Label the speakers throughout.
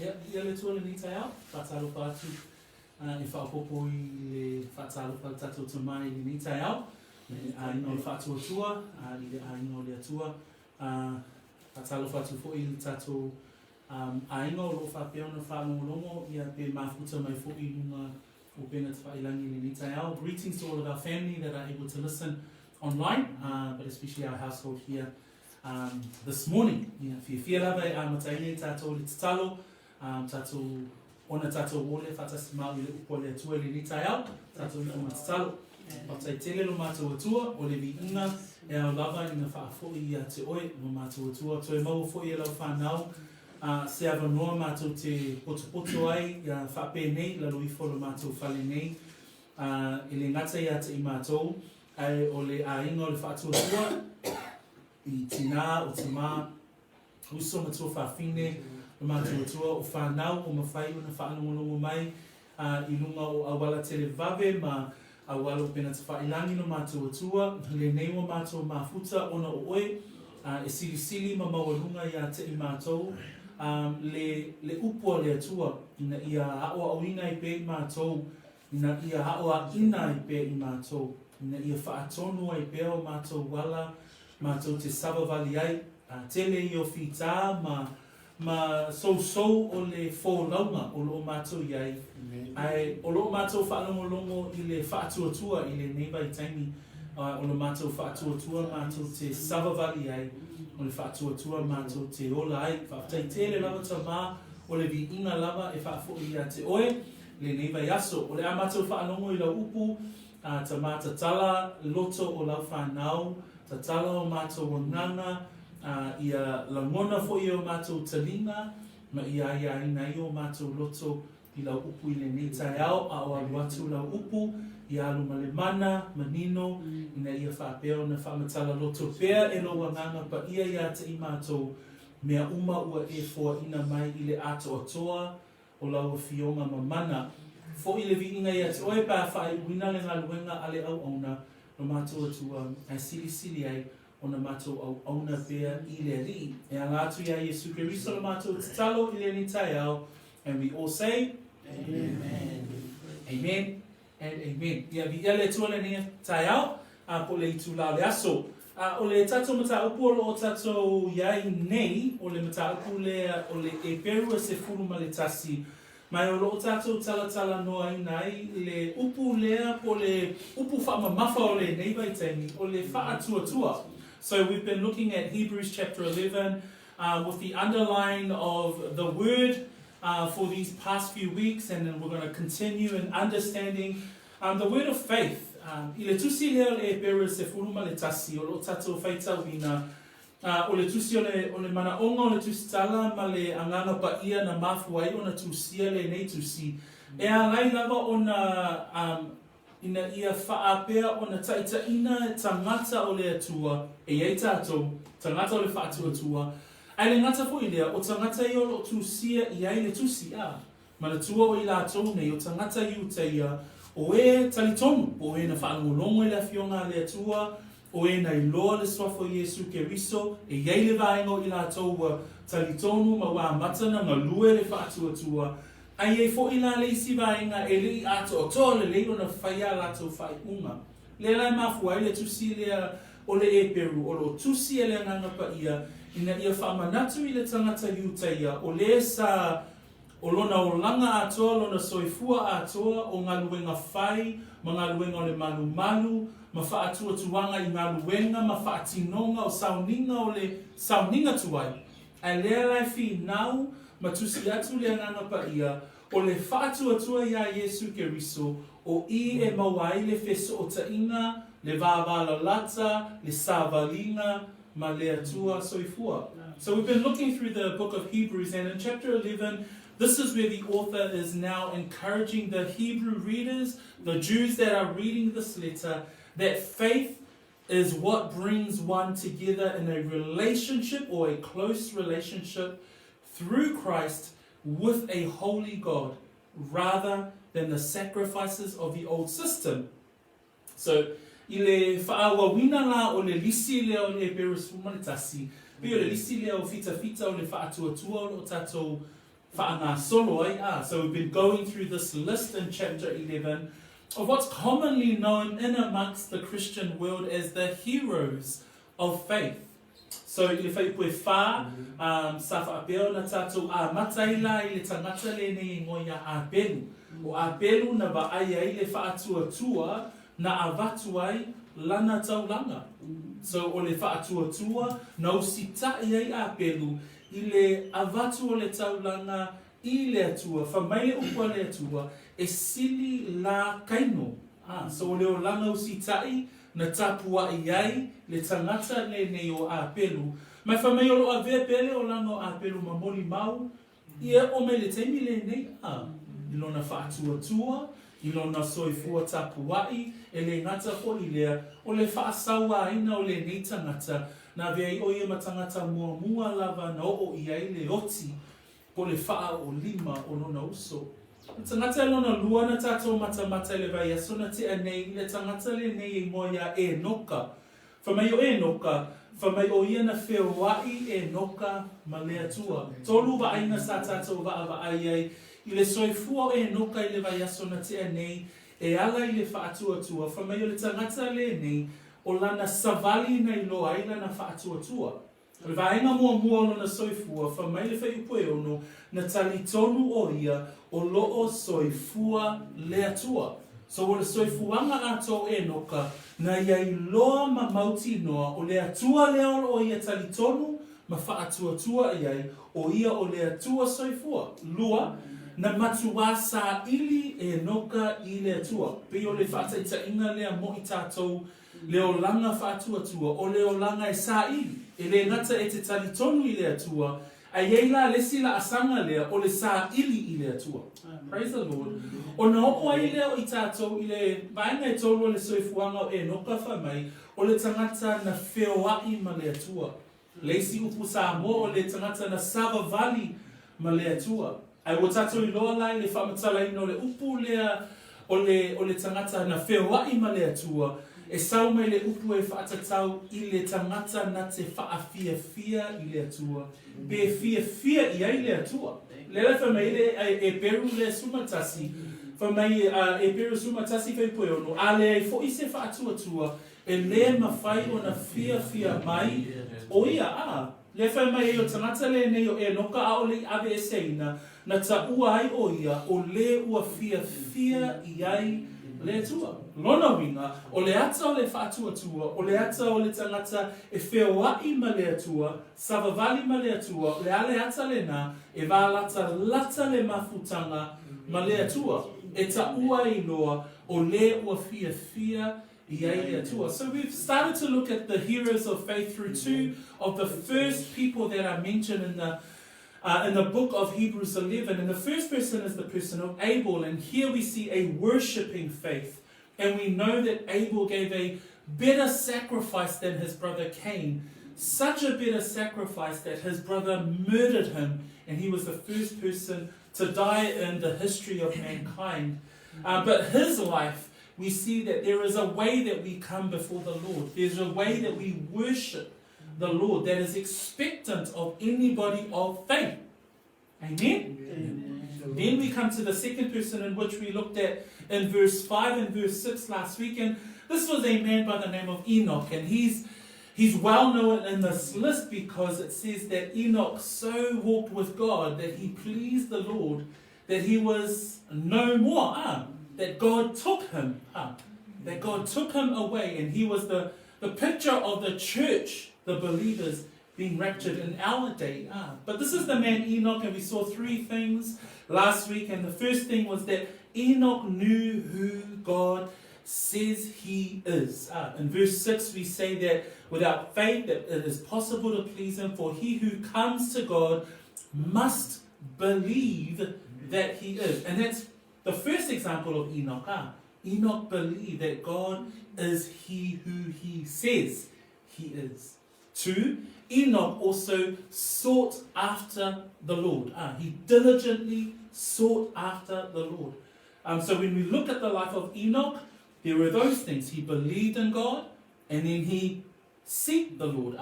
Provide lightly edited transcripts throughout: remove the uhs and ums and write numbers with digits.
Speaker 1: Ia le tua le ni tai au, whatalo pātu, e whaopopo I le whatalo pātu tatou tamai le ni tai au, a ino le faatuatua, a ino le atua, whatalo pātu fo I le tatou, a ino lo whapea ona whamolongo, ia pe mafuta mai fo I lunga o pena te whailangi le ni tai au. Greetings to all of our family that are able to listen online, but especially our household here this morning. Fia lava e a mataine tatou le tatalo, tatou ona tatou ole whatasi mau I le upo le atua le ni tai au, tatou na matatalo. O tai tele lo mātou atua, o le vi inga, e au lava ina whaafoi I a te oe, lo mātou atua. Toi mau foi e lau whanau, se ava noa mātou te poto ai, ia whape nei, la loifo lo mātou whale nei, I le ngata I ata I mātou, ai o le a inga o le whaatuatua, I tina o te mā, uso matua whawhine, o mātou atua, o whanau, o mawhai, o na whaanongolongo mai, I lunga o awala tele vave, ma awala o pena te whailangi no mātou atua, le nei o mātou mafuta, ona o oe, e sili ma mawalunga I a te I mātou, le upo le atua, ina ia hao au inga I pe I mātou, ina ia hao a ina I pe I mātou, ina ia whaatonu ai pe o mātou wala, mātou te savavali ai, tele I o whita, ma so o le whōlaunga o loo mātou iai. Ai, o loo mātou whaalongolongo I le whaatuatua I le neiva I taimi, o lo mātou whaatuatua, mātou te savavali ai, o le whaatuatua mātou te ola ai, whaatai tele lava ta mā, o le vi inga lava e whaafoi I a te oe, le neiva I aso. O le a mātou whaalongo I lau upu, ta mā tatala, loto o lau whanau, tatala o mātou o nganga, ia langona fo I o mātou talinga, ma ia ina I o mātou loto I lau upu I le ni tai au, a o aluatu lau upu, I alu ma le mana, manino, ina ia whaapea na whaamatala loto pea e lo wanganga pa ia te I mātou mea uma ua e fua ina mai I le ato atoa o lau fionga ma mana. Fo I le vi inga ia te oe pa whae wina le ngā luenga ale au auna, no mātou atua ai sili ai, o na mātou au auna pea I le ri. E a ngātu ia Jesu Keriso na mātou talo I le ni tai au, and we all say, Amen. Amen. And amen. Ia vi ia le tuale ni tai au, po le itu la le aso. O le tatou mata upu o tatou iai nei, o le mata upu le o le Eperu se furu ma le tasi. Mai o lo tatou tala noa I nai, le upu lea po le upu whaamamafa o le neiva I taimi, o le faatuatua. So we've been looking at Hebrews chapter 11 with the underline of the word for these past few weeks, and then we're going to continue in understanding the word of faith. I le tusi lea le Eperu se furuma le tasi, o lo tatou whaita wina, o le tusi o le manaonga o le tusi tala, ma le anganga pa ia na mafuai o na tusia le nei tusi. E a lai lava o na ina ia whaapea o na taita ina tangata o le atua, e ei tātou, tangata o le whaatuatua. Ai le ngata fo I lea, o tangata I o lo tusia I ai le tusi a, ma na tua o I la tau nei, o tangata I utaia, o e talitonu, o e na whaangolongo I le fionga le atua, o e na iloa le swafo Jesu Keriso, e iei le vaengo I la tau wa talitonu, ma wa matana ngā lue le whaatuatua, ai e fo I la le isi vaenga e le ato o toa le leiro na whaia la tau whai unga. Le lai mafua I le tusi lea o le Eperu, o lo tusi e le nganga pa ia, ina ia whaamanatu I le tangata iutaia, o le sa o lona o langa atoa, lona soifua atoa, o ngā luenga whai, ma ngā luenga o le malu, ma whaatuatuanga I ngā luenga, ma whaatinonga o sauninga o le sauninga tuai. Ai lea lai whi nau, ma tusi atu lea nganga pa ia, o le whaatuatua ia Jesu Keriso, o I e mawai le feso o tainga, le vāwala lata, le sāwalinga, ma le atua soifua. So we've been looking through the book of Hebrews, and in chapter 11, this is where the author is now encouraging the Hebrew readers, the Jews that are reading this letter, that faith is what brings one together in a relationship or a close relationship through Christ with a holy God, rather than the sacrifices of the old system. So, I le whaawawina la o le lisi lea o le Eperu sumanitasi, pe o le lisi lea o fita o le whaatuatua o tatou whaanga solo ai. So we've been going through this list in chapter 11 of what's commonly known in amongst the Christian world as the heroes of faith. So i le whai koe whā, sa whaapeo na tātou a mataila i le tangata le nei ngoia a pelu. O a pelu na wa ai ai le faatuatua na avatu ai lana taulanga. So o le faatuatua na usitai ai a pelu i le avatu o le taulanga i le atua, whamaile ukua le atua, e sili la kaino. So o le o langa usitai na tapua i ai le tangata le nei o a pelu. Mai whamai o loa vea pele o langa o a pelu mamoli mau, ia o me le teimi le nei I lona faatuatua, I lona soifua tapuai, e le ngata ko I lea, o le whaasaua aina o le nei tangata, na vea I o ia matangata mua mua lava na o I ai le oti, po le wha o lima o lona uso. Tangata lona lua na tātou mata le vai asona te anei, le tangata le nei moia e noka. Whamai o e noka, whamai o ia na whewai e noka ma le atua. Tolu wa aina sa tātou wa awa ai ai, I le soifua e noka I le vai asona te anei, e ala I le whaatuatua, whamai o le tangata le nei, o lana savali nei loa I lana whaatuatua. Le vaenga mua mua lona soifua, whamai le whai upoe ono, na tali tonu o ia, o loo soifua le atua. So o le soifuanga ato e noka, na iai loa ma mauti noa, o le atua leo o ia tali tonu, ma whaatuatua iai, o ia o le atua soifua. Lua, na matua sa ili e noka I le atua. Pe o le whaataita inga lea mo I tātou, leo langa whaatuatua, o leo langa e sa ili. E le ngata e te tali tonu I le atua, a yeila lesi la asanga lea o le sa ili I le atua. Praise the Lord. O na opo ai leo I tātou I le vaenga e tolu o le soifuanga o e noka whamai, o le tangata na whewai ma le atua. Leisi upu sa mo o le tangata na Sava Valley ma le atua. Ai o tātou I loa lai le whamatala ino le upu lea o le tangata na whewai ma le atua. E sau mai le upu e whaatatau I le tangata na te whaafia I le atua. Pe fia I ai le atua. Lela whamai le Eperu le sumatasi. Whamai Eperu sumatasi whai poe ono. A le ai fo I se whaatuatua. E le mawhai o na fia mai. O ia Le whamai o tangata le nei o e noka a o le ave e seina. Na ta ua ai o ia o le ua fia I ai le atua. Lona winga, o le ata o le whaatuatua, o le ata o le tangata e whewai ma le atua, savavali ma le atua, le ale ata le na, e wālata lata le mafutanga ma le atua. E ta ua I loa, o le ua fia I ai le atua. So we've started to look at the heroes of faith through two of the first people that are mentioned in the book of Hebrews 11. And the first person is the person of Abel. And here we see a worshipping faith. And we know that Abel gave a better sacrifice than his brother Cain. Such a better sacrifice that his brother murdered him. And he was the first person to die in the history of mankind. But his life, we see that there is a way that we come before the Lord. There's a way that we worship the Lord that is expectant of anybody of faith. Amen? Amen. Then we come to the second person in which we looked at in verse 5 and verse 6 last week. And this was a man by the name of Enoch. And he's well known in this list because it says that Enoch so walked with God that he pleased the Lord, that he was no more, that God took him, that God took him away. And he was the picture of the church, the believers being raptured in our day. But this is the man Enoch, and we saw three things last week. And the first thing was that Enoch knew who God says he is. In verse 6 we say that without faith that it is possible to please him, for he who comes to God must believe that he is. And that's the first example of Enoch. Enoch believed that God is he who he says he is. 2, Enoch also sought after the Lord. He diligently sought after the Lord. So when we look at the life of Enoch, there were those things. He believed in God, and then he sought the Lord.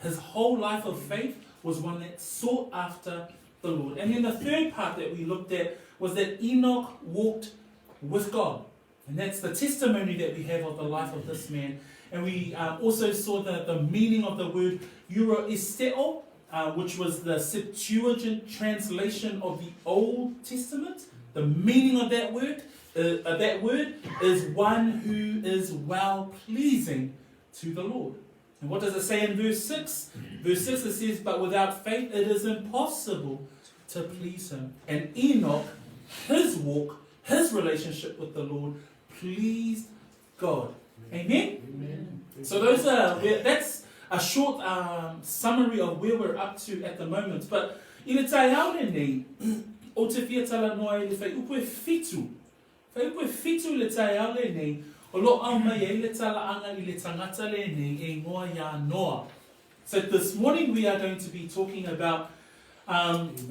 Speaker 1: His whole life of faith was one that sought after the Lord. And then the third part that we looked at was that Enoch walked with God. And that's the testimony that we have of the life of this man. And we also saw the meaning of the word Euroisteo, which was the Septuagint translation of the Old Testament. The meaning of that word is one who is well-pleasing to the Lord. And what does it say in verse 6? Verse 6 it says, but without faith it is impossible to please him. And Enoch, his walk, his relationship with the Lord, pleased God. Amen? Amen. So that's a short summary of where we're up to at the moment. But i le tai au le nei, o te fia tala noa i le whai upo e fitu. Whai upo e fitu le tai au le nei, o lo au mai e le tala anga i le tangata le nei e noa ya noa. So this morning we are going to be talking about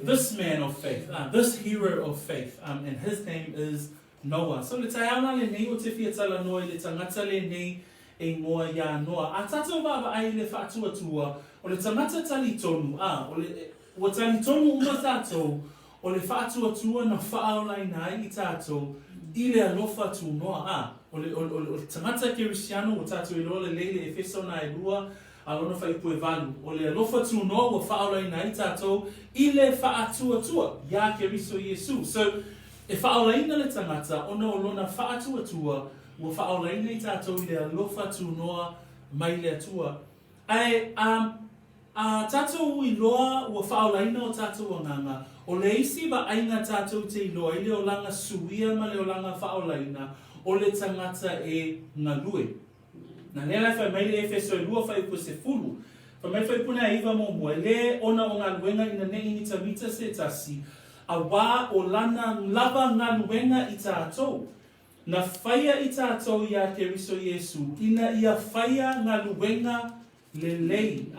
Speaker 1: this man of faith, this hero of faith, and his name is Noah. So le tai au le nei, o te fia tala noa i le tangata le nei, e ngoa ya noa. A tātou wawa ai le faatuatua, o le tangata tali tonu, o tali tonu uma tātou, o le faatuatua na whaaolaina ai i tātou, i le alofa tu noa, o le tangata kerisiano, o tātou i loa le leile e feso na e lua, alona whaipu e valu, o le alofa tu noa, o whaaolaina ai tātou, i le faatuatua, ya keriso Iesu. So, e whaaolaina le tangata, ona o lona faatuatua, ua whaaolaina i tātou i le alofa tu noa mai le atua. Ai, tātou i loa ua whaaolaina o tātou anganga, o le isi wa ainga tātou te i loa, i le o langa suia ma le o langa whaaolaina, o le tangata e ngalue. Na lea lai whai mai le Efeso e lua whai upo se fulu, whai mai whai puna e iwa mo mua, le ona o ngā luenga ina ne inita mita se tasi, a wā o lana lava ngā luenga i tātou. Na whaia i tātou i a keriso Iesu, ina ia whaia ngā luenga le lei.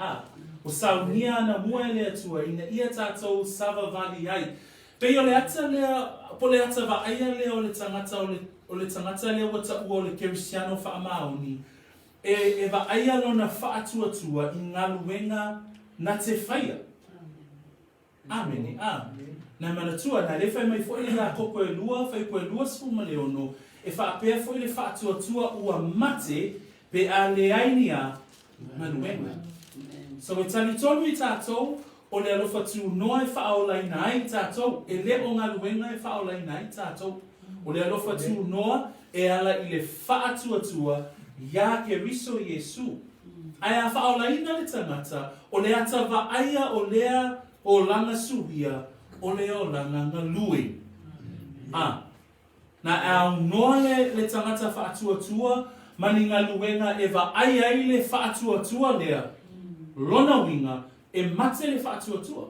Speaker 1: O saunia na mua le atua, ina ia tātou sava vali ai. Pei o le ata lea, po le ata wa aia lea o le tangata lea wata ua o le kerisiano wha amaoni. E wa aia lona whaatuatua i ngā luenga na te whaia. Amen. Na manatua, na le whai mai fo i la koko e lua, whai ko e lua sfuma le ono, e whaapea fo i le whaatuatua ua mate pe a le ainia manuenga. So e tali tonu i tātou, o le alofa tu noa e whaolaina ai tātou, e le o ngā luenga e whaolaina ai tātou. O le alofa tu noa e ala i le whaatuatua ia ke riso Iesu. Ai a whaolaina le tangata, o le ata wa aia o lea o langa suhia, o le o langa ngalui. Na au noa le tangata whaatuatua, mani ngā luenga e wa aia i le whaatuatua lea. Lona winga e mate le whaatuatua.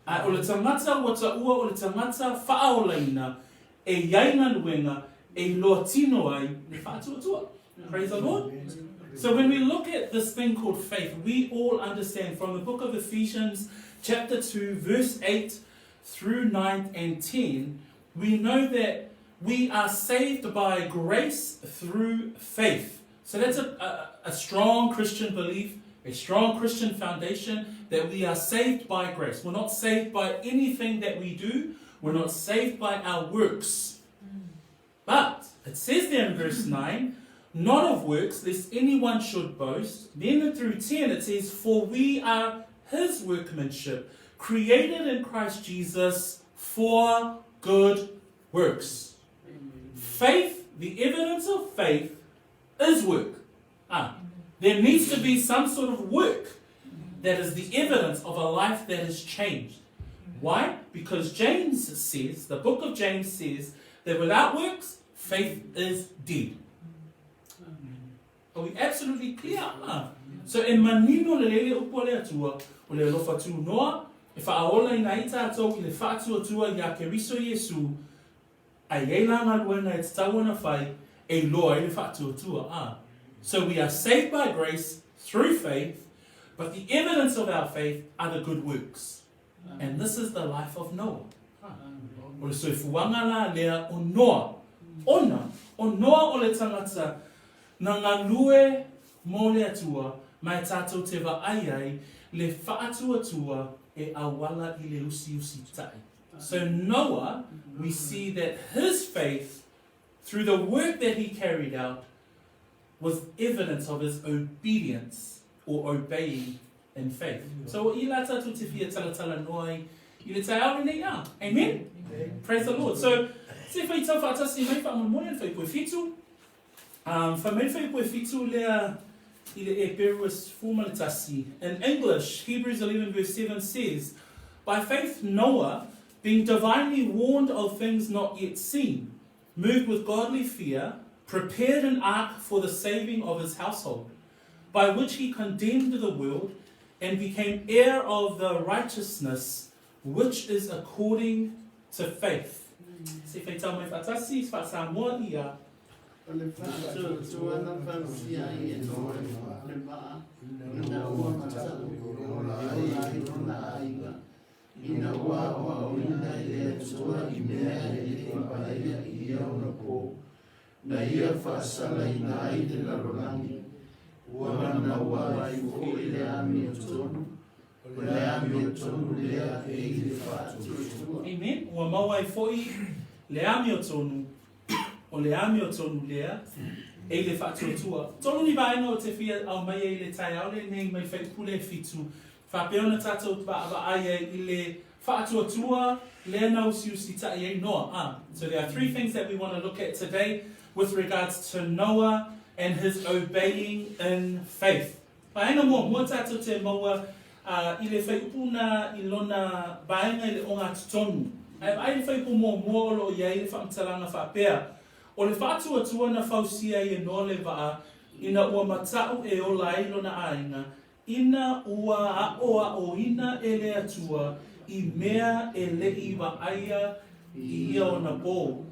Speaker 1: O le tangata wata ua o le tangata whaolaina e iai ngā luenga e loa tino ai le whaatuatua. Praise the Lord. So when we look at this thing called faith, we all understand from the book of Ephesians chapter 2 verse 8 through 9 and 10, we know that we are saved by grace through faith. So that's a strong Christian belief, a strong Christian foundation, that we are saved by grace. We're not saved by anything that we do. We're not saved by our works. But it says there in verse 9, not of works, lest anyone should boast. Then through 10 it says, for we are his workmanship, created in Christ Jesus for good works. Faith, the evidence of faith is work. There needs to be some sort of work that is the evidence of a life that has changed. Why? Because James says, the book of James says, that without works, faith is dead. Are we absolutely clear? So e manino le lele upo le atua, o le alofa tu noa, e whaaola ina i tātou i le whaatuatua i a keriso Iesu, a iei langa luenga e tau ana whai, e loa i le whaatuatua. So we are saved by grace through faith, but the evidence of our faith are the good works. And this is the life of Noah. O le soifuanga la lea o Noa. Ona, o Noa o le tangata, na ngā lue mō le atua, mai tātou te wa ai ai, le whaatuatua e awala I le usitai. So Noah, we see that his faith, through the work that he carried out, was evidence of his obedience or obeying in faith. So ila tatu te fia talatala noi, ila te au nei a. Amen? Praise the Lord. So, se fai tau whaatasi mai wha mamoia fai koe fitu. Wha mai fai koe fitu lea I le Eperu is formalitasi. In English, Hebrews 11 verse 7 says, by faith Noah, being divinely warned of things not yet seen, moved with godly fear, prepared an ark for the saving of his household, by which he condemned the world and became heir of the righteousness which is according to faith. Se fai tau mai whaatasi, wha Samoan ia.
Speaker 2: Le faatuatua na whansia I Noa le maa, ina ua matau I na aiga, ina ua o ina I le atua I mea le paia I ona po, na ia whaasala I na ai le larolangi, ua mana ua ai o I le ami o tonu, o le ami o tonu lea I le faatuatua.
Speaker 1: Amen. Ua mawai foi le ami o tonu, o le ami o tonu lea, e le faatuatua. Tonu ni vaenga o te fia au mai e le tai au le nei mai fai pule fitu. Whapeona tātou wa aia I le faatuatua lea na usitai e Noa. So there are three things that we want to look at today with regards to Noah and his obeying in faith. Vaenga mua tātou te maua I le fai upuna I lona vaenga I le o ngā tutonu. Ai le fai upu mua lo iai le whaamtalanga whaapea. O le faatuatua na fausia I noa le waa, ina ua matau e o lai lona ainga, ina ua o ina e le atua, I mea e le iwa aia I ia o na pō.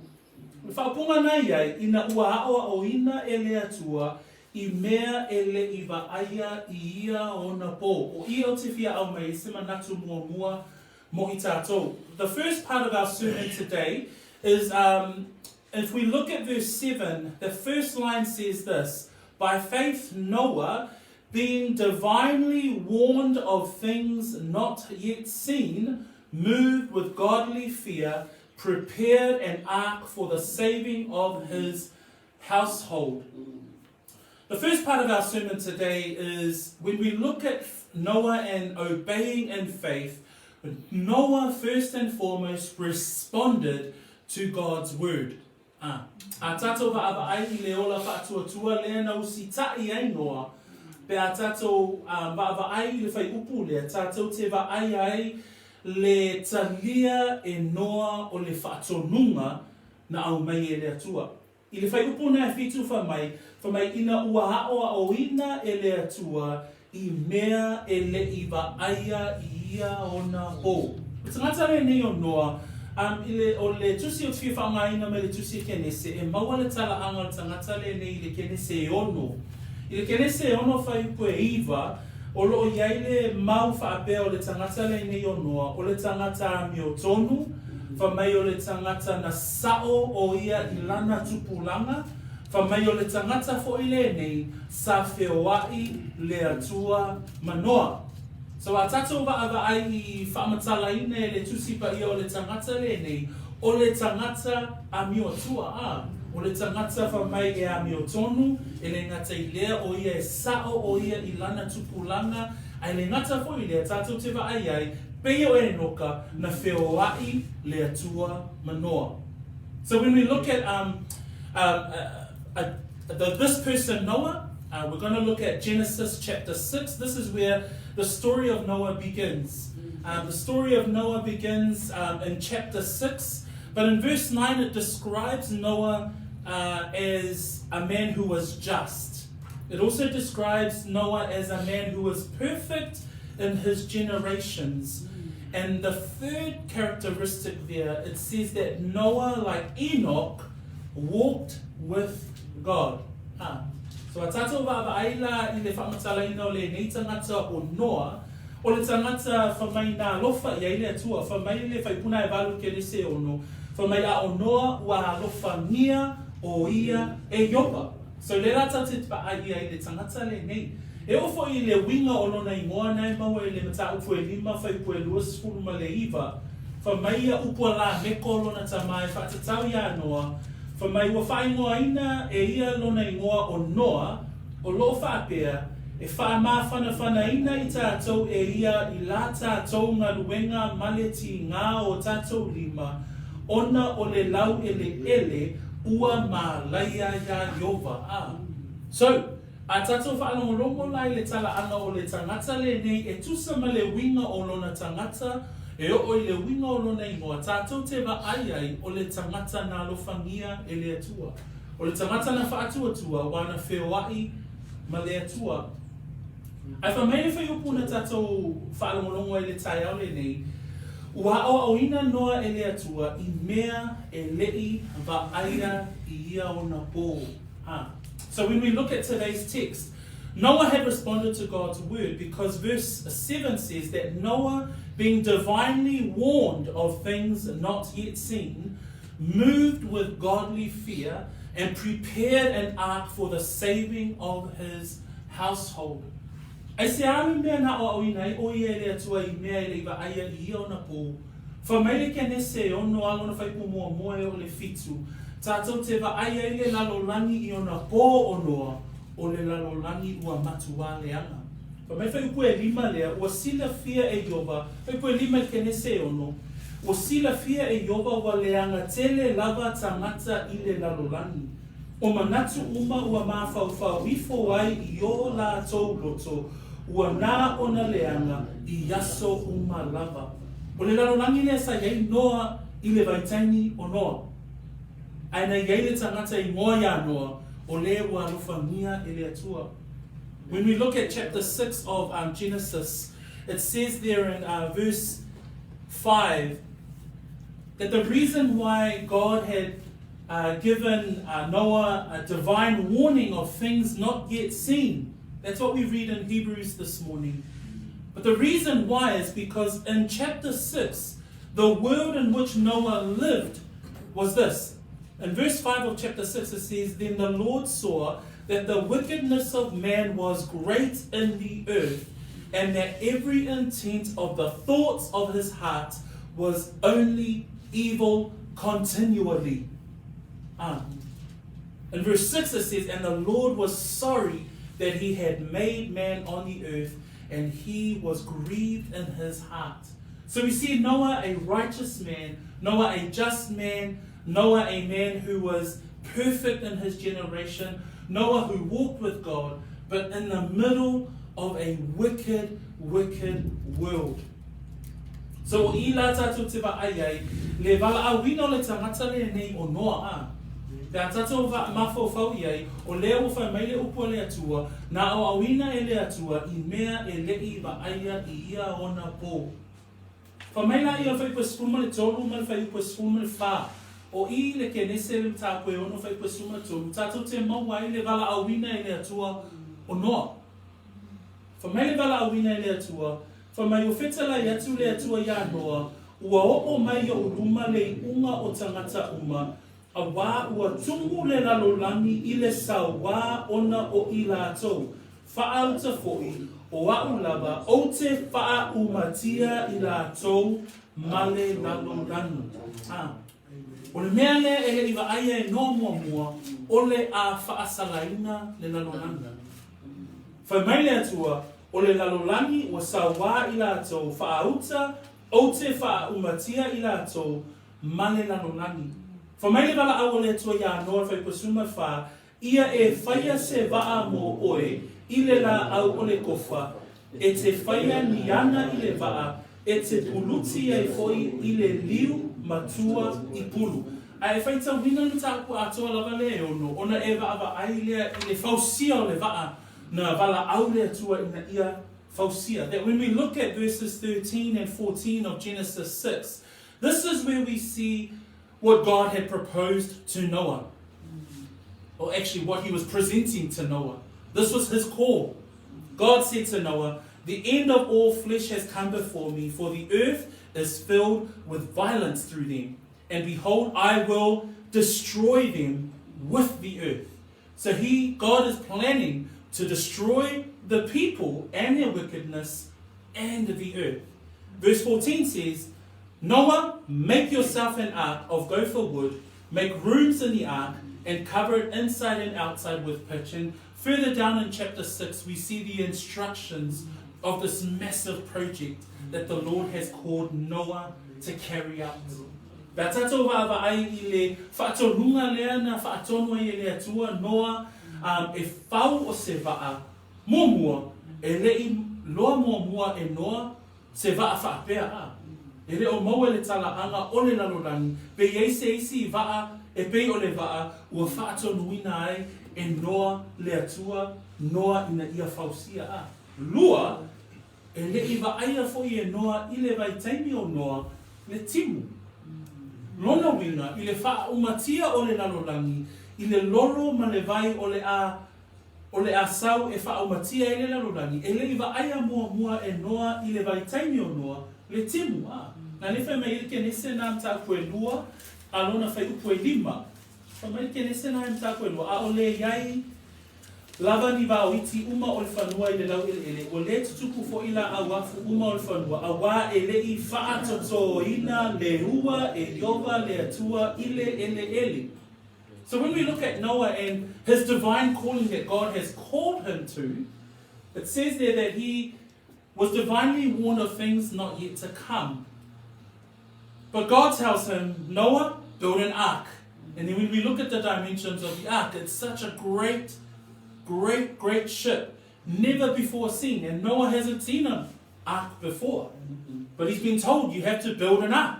Speaker 1: Le whaapunga nei ai, ina ua o ina e le atua, I mea e le iwa aia I ia o na pō. O ia o te fia au mai, se manatu mua mo I tātou. The first part of our sermon today is, if we look at verse 7, the first line says this, by faith Noah, being divinely warned of things not yet seen, moved with godly fear, prepared an ark for the saving of his household. The first part of our sermon today is, when we look at Noah and obeying in faith, Noah first and foremost responded to God's word. A tātou wa ai I le ola faatuatua lea na usitai ai Noa. Pe a tātou wa ai le fai upu lea, tātou te wa ai le talia e Noa o le whaatonunga na au mai e le atua. I le fai upu na fitu wha mai ina ua haoa o ina e le atua, I mea e le iwa aia I ia o na po. Tangata le nei o Noa, o le tusi o tfia whaongaina me le tusi e kenese, e maua le tala anga o tangata le nei le kenese e ono. I le kenese e ono whai upu e iwa, o lo iai le mau whaapea o le tangata le nei o Noa, o le tangata mi o tonu, whamai o le tangata na sao o ia I lana tupulanga, whamai o le tangata fo I le nei, sa whiowai le atua manoa. So a tātou wa ai I whaamatala ina e le tusipa ia o le tangata le nei, o le tangata a miotua o le tangata whamai e a miotonu, e le ngata I lea o ia e sao o ia I lana tupulanga, ai le ngata fo I lea tātou te wa ai, peo e noka na whiowai le atua manoa. So when we look at this person Noah, we're going to look at Genesis chapter 6. This is where the story of Noah begins. The story of Noah begins in chapter 6, but in verse 9 it describes Noah as a man who was just. It also describes Noah as a man who was perfect in his generations. And the third characteristic there, it says that Noah, like Enoch, walked with God. So a tātou wa aila I le whamatala ina o le nei tangata o Noa, o le tangata whamai nā lofa I aile atua, whamai le whaipuna e walu ke lese ono, whamai a o Noa wa lofa ngia o ia e yopa. So le rata te pa ai le tangata le nei, E ofo I le winga o lona ingoa nei maua I le mata upu e 5, whai upu e 2 ma le iwa. Whamaia upu la meko lona tamai whaatatau ia noa. Whamai ua whaingoa ina e ia lona ingoa o noa o loo whaapea e whaamawhana ina I tātou e ia I la tātou ngā luenga maleti ngā o tātou 5 ona o le lau ele ua mā laia ia Yehova. So, a tātou whaalongolongo lai le tala anga o le tangata le nei e tusa ma le winga o lona tangata e o I le winga o lona ingoa tātou te wa ai o le tangata nā lofangia e le atua. O le tangata na faatuatua wana whewai ma le atua. Ai whamene whai upu na tātou whaalongolongo e le tai au le nei ua o ina noa e le atua I mea e lei wa aia I ia o na pō. So when we look at today's text, Noah had responded to God's word because verse 7 says that Noah, being divinely warned of things not yet seen, moved with godly fear and prepared an ark for the saving of his household. Ai se ame mea na o auina o ia le atua I mea e leiva aia I ia o na pō. Whamaile ke nese ono alona whaipu moa e o le fitu. Tātou te wa aia I le lalolangi I o na pō o noa o le lalolangi ua matua leanga. Whamai whai upu e 5 lea, ua sila fia e Yehova, whai upu e 5 ke nese ono, ua sila fia e Yehova ua leanga tele lava tangata I le lalolangi. O manatu uma ua mawhauwhau ifo ai I o la tau loto, ua nā ona leanga I yaso uma lava. O le lalolangi lea sa iei noa I le vaitaini o noa. Aina iei le tangata I ngoa ia noa, o le ua rufangia e le atua. When we look at chapter 6 of Genesis, it says there in verse 5 that the reason why God had given Noah a divine warning of things not yet seen. That's what we read in Hebrews this morning. But the reason why is because in chapter 6, the world in which Noah lived was this. In verse 5 of chapter 6 it says, Then the Lord saw that the wickedness of man was great in the earth, and that every intent of the thoughts of his heart was only evil continually. In verse 6 it says, And the Lord was sorry that he had made man on the earth, and he was grieved in his heart. So we see Noah, a righteous man, Noah, a just man, Noah, a man who was perfect in his generation, Noah who walked with God, but in the middle of a wicked world. So I la tātou te wa ai le wala awina le tangata le nei o Noa Te a tātou mawhauwhau iai, o lea o whai mai le upo le atua, na o awina e le atua, I mea e lei wa aia I ia ona pō. Wha mai la ia whai pua sfulma le tolu, mai whai pua sfulma le wha. O I le ke nese le tā koe ono whai pua sfulma le tolu, tātou te maua I le wala awina e le atua o Noa. Wha mai le wala awina e le atua, wha mai o whetala I atu le atua ia Noa, ua o mai o uruma le unga o tangata uma, a wā ua tungu le lalolangi I le sau wā ona o I lātou. Whaauta fo'i o au lava o te wha umatia I lātou male lalolangi. O le mea lea e he iwa aia e noa mua o le a whaasalaina le lalolangi. Whai mai le atua o le lalolangi o sau wā I lātou whaauta o te wha umatia I lātou male lalolangi. Fa mai le wala au le tua ia noa whai pasuma wha, ia e whaia se waa mo oe, I le la au o le kofa, e te whaia ni ana I le waa, e te puluti ai foi I le liu matua I pulu. A e whaita wina ni tāku atoa lava le ono, ona e waa wa ai lea I le fausia o le waa, na wala au le atua ina ia fausia. That when we look at verses 13 and 14 of Genesis 6, this is where we see what God had proposed to Noah. Or actually what he was presenting to Noah. This was his call. God said to Noah, The end of all flesh has come before me, for the earth is filled with violence through them. And behold, I will destroy them with the earth. So God is planning to destroy the people and their wickedness and the earth. Verse 14 says, Noah, make yourself an ark of gopher wood, make rooms in the ark, and cover it inside and outside with pitch. And further down in chapter 6, we see the instructions of this massive project that the Lord has called Noah to carry out. Batato va'ava'ai I le whaatonunga lea na whaatonua I le atua Noa e whau o se va'a mōmua e lei loa mōmua e Noa se va'a whaapea a. E reo maua le tala anga o le lalorangi pe eise isi va'a e pei o le va'a ua whaatonuina ai e Noa le atua Noa ina ia whausia a. Lua e lei va'aia foi e Noa I le vaitaimi o Noa le timu. Lona winga, I le wha umatia o le lalorangi, I le lolo ma le vai o le a sau e wha umatia e le lalorangi, e le iwa aia mua e Noa I le vai taimi o Noa, le timu a. Nga le whai mai ilike nese na mta koe lua, a lona whai upo e lima. Whai mai ilike nese na mta koe lua, a o le iai, lava ni wao iti uma o le whanua I le lau ele, o le tutuku fo ila a wafu uma o le whanua, a wā e le I whaatoto ina le hua e yova le atua ile ele. So when we look at Noah and his divine calling that God has called him to, it says there that he was divinely warned of things not yet to come. But God tells him, Noah, build an ark. And then when we look at the dimensions of the ark, it's such a great ship, never before seen, and Noah hasn't seen an ark before, but he's been told you have to build an ark.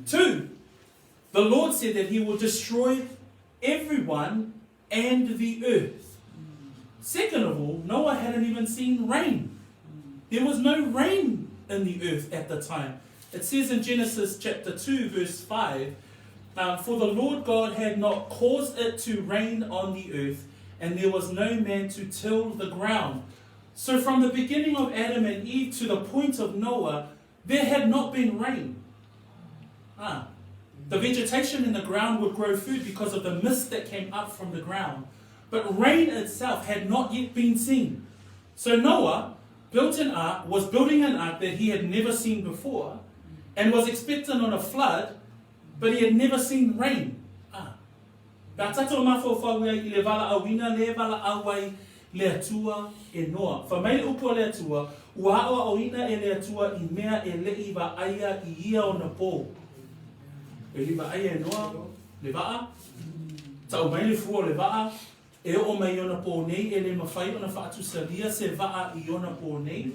Speaker 1: 2, the Lord said that he will destroy everyone and the earth. Second of all, Noah hadn't even seen rain. There was no rain in the earth at the time. It says in Genesis chapter 2 verse 5, for the Lord God had not caused it to rain on the earth, and there was no man to till the ground. So from the beginning of Adam and Eve to the point of Noah, there had not been rain. The vegetation in the ground would grow food because of the mist that came up from the ground. But rain itself had not yet been seen. So Noah was building an ark that he had never seen before, and was expectant on a flood, but he had never seen rain. Ka tato mafo whawea I le wala awina le wala awai le atua e Noa. Whamai le upo le atua, ua awa awina e le atua I mea e le iwa aia I ia o na pō. E iwa aia e Noa, le waa. Tau mai le fua le waa, e o mai o na pō nei, e le mawhai o na whaatu salia se waa I o na pō nei.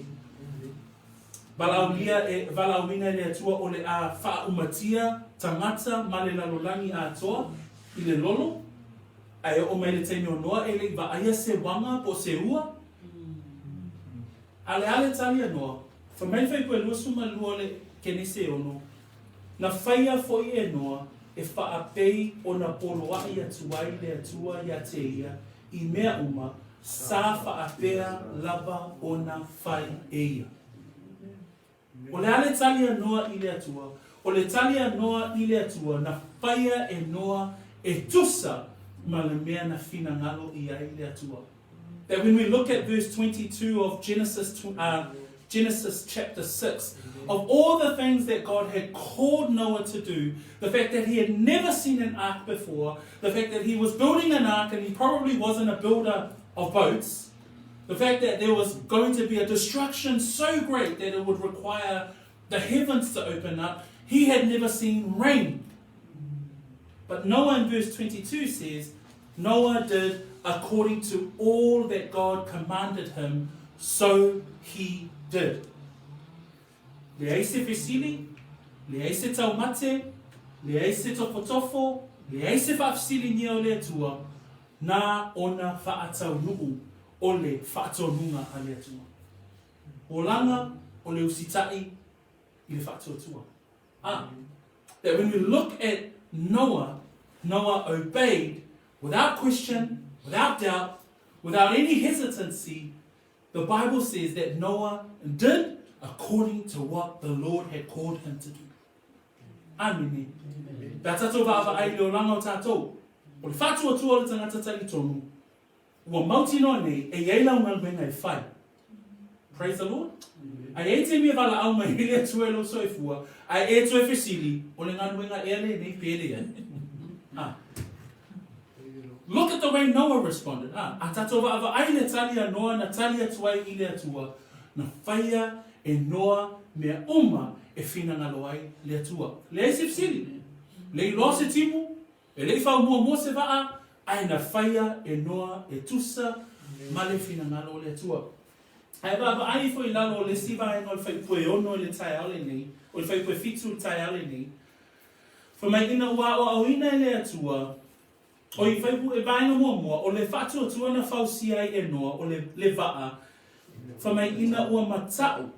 Speaker 1: Wala awina e le atua o le a wha umatia, tangata, ma le lalolangi a toa. I le lolo, ai o mai le teimi o Noa e le iwa aia se wanga po se ua. Ale tali a Noa, whamai whai koe lua suma lua le kene se ono. Na whaia foi e Noa e whaapei o na poloa I atuai le atua I te ia I mea uma sa whaapea lava o na whai e ia. O le ale tali a Noa I le atua, o le tali a Noa I le atua, na whaia e Noa e tusa ma le mea na whina ngalo I ai le atua. That when we look at verse 22 of Genesis chapter 6, of all the things that God had called Noah to do, the fact that he had never seen an ark before, the fact that he was building an ark and he probably wasn't a builder of boats, the fact that there was going to be a destruction so great that it would require the heavens to open up, he had never seen rain. But Noah in verse 22 says, Noah did according to all that God commanded him, so he did. Le aise fesili, le aise taumate, le aise topotofo, le aise whaafsili ni o le atua, na ona whaatau nuu o le whaatonunga a le atua. O langa o le usitai I le whaatuatua. That when we look at Noah obeyed without question, without doubt, without any hesitancy. The Bible says that Noah did according to what the Lord had called him to do. Amen. Tato va'ava ai leo langa o tatou. O le faatuatua o le tangata tali tonu. ua mauti no nei, e iei lau ngaluenga e whai. Praise the Lord. Ai e te mea wala au mai hele atua e lo soifua, ai e tue whesili, o le ngaluenga e ale nei pele e. Look at the way Noah responded. A tato wa ava ai le tali a Noa na tali atua i le atua, na whaia e Noa mea uma e whina ngalo ai le atua. Le ai se whesili. Le i loa se timu, e le i whau mua se waa, ai na whaia e Noa e tusa ma le whina ngalo le atua. Ai wa ai fo i lalo le siva e no le whaipue ono le tai ale nei, o le whaipue fitu tai ale nei. Fa mai ina ua o au ina le atua, o i whaipu e vaina mua, o le faatuatua na whausi ai e Noa, o le waa, fa mai ina ua matau,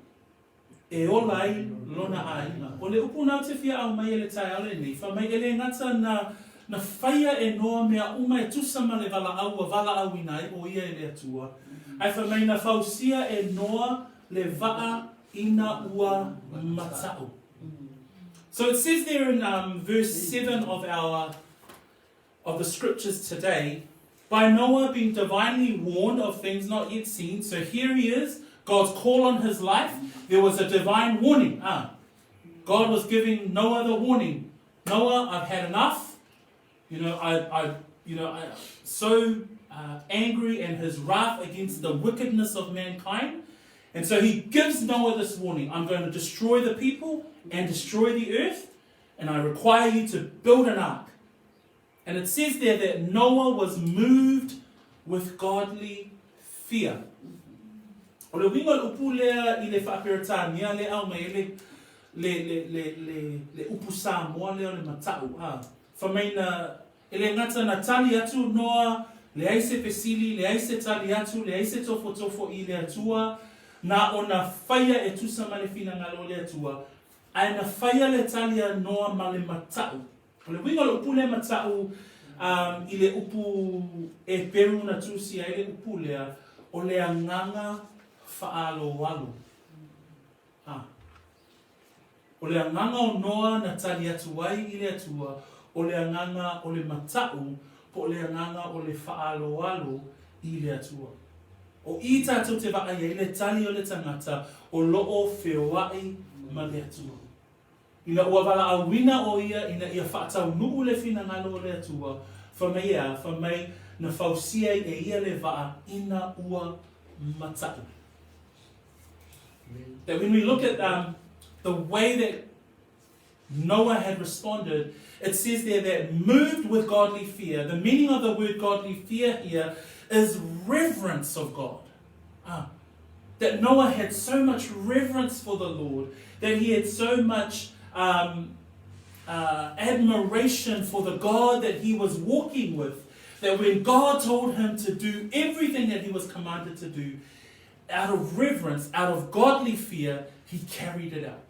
Speaker 1: e ola ai lona aina. O le upu nau te fia au mai e le tai ale nei, fa mai ele ngata na whaia e Noa mea uma e tusa ma le vala au inai o ia e le atua. Ai fa mai na whausia e Noa le waa ina ua matau. So it says there in verse 7 of the scriptures today, by Noah being divinely warned of things not yet seen. So here he is, God's call on his life. There was a divine warning. God was giving Noah the warning. Noah, I've had enough. I'm so angry and his wrath against the wickedness of mankind. And so he gives Noah this warning. I'm going to destroy the people and destroy the earth. And I require you to build an ark. And it says there that Noah was moved with godly fear. O le winga upu lea I le whaaperatania le au mai le upu Samoan lea le matau. Whamaina ele ngata na tali atu Noa, le aise pesili, le aise tali atu, le aise tofo I le atua, na o na whaia e tusa ma le whina ngalo le atua, ai na whaia le tali a Noa ma le matau. O le winga le upu le matau, I le upu Eperu na tusi ai le upu lea, o le anganga whaalo walu. O le anganga o Noa na tali atu ai I le atua, o le anganga o le matau, po le anganga o le whaalo walu I le atua. O I tātou te waka I le tali o le tangata, o loo whiowai ma le atua. Ina ua wala a wina o ia, ina ia whaatau nuu le whina ngalo o le atua, wha mai na whausia e ia le waa ina ua matau. That when we look at the way that Noah had responded, it says there that moved with godly fear. The meaning of the word godly fear here is reverence of God. That Noah had so much reverence for the Lord, that he had so much admiration for the God that he was walking with, that when God told him to do everything that he was commanded to do, out of reverence, out of godly fear, he carried it out.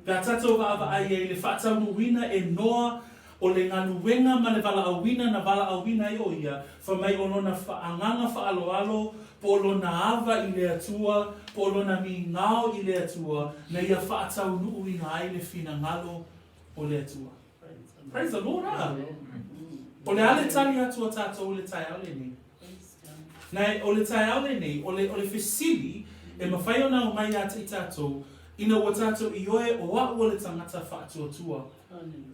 Speaker 1: Pea tatou wa ai le whaatau nuwina e Noa o le ngaluenga ma le wala awina na wala awina I o ia, whamai o lona whaanganga whaaloalo, po lona ava I le atua, po lona mi ngao I le atua, na ia whaatau nuwina ai le whina ngalo o le atua. Praise the Lord, O le ale tali atua tātou o le tai au le nei. Nei, o le tai au le nei, o le whesili, e mawhai o nao mai ata I tātou, ina ua tātou I oe o wa'ua le tangata whaatuatua.